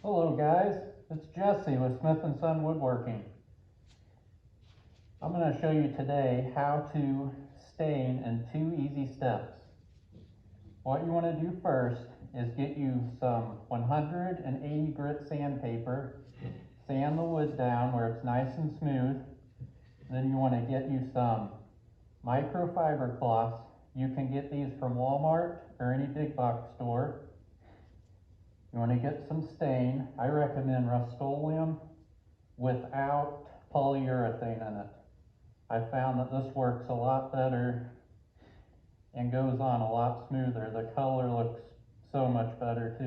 Hello guys, it's Jesse with Smith & Son Woodworking. I'm going to show you today how to stain in 2 easy steps. What you want to do first is get you some 180 grit sandpaper, sand the wood down where it's nice and smooth. Then you want to get you some microfiber cloths. You can get these from Walmart or any big box store. You want to get some stain. I recommend Rust-Oleum without polyurethane in it. I found that this works a lot better and goes on a lot smoother. The color looks so much better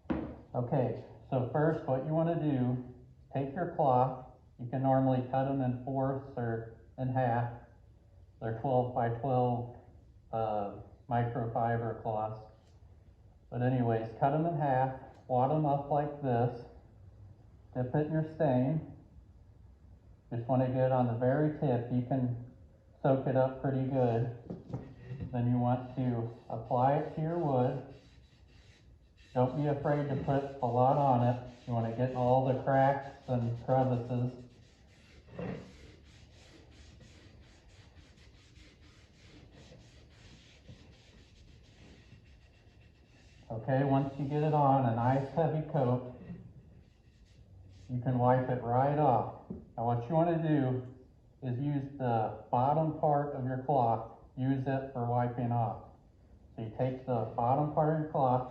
too. Okay, so first what you want to do, take your cloth. You can normally cut them in fourths or in half. They're 12 by 12 microfiber cloths. But anyways, cut them in half, wad them up like this, dip it in your stain. Just want to get it on the very tip. You can soak it up pretty good. Then you want to apply it to your wood. Don't be afraid to put a lot on it. You want to get all the cracks and crevices. Okay, once you get it on, a nice heavy coat, you can wipe it right off. Now what you want to do is use the bottom part of your cloth, use it for wiping off. So you take the bottom part of your cloth,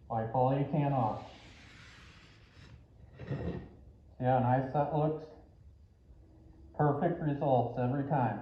wipe all you can off. See how nice that looks? Perfect results every time.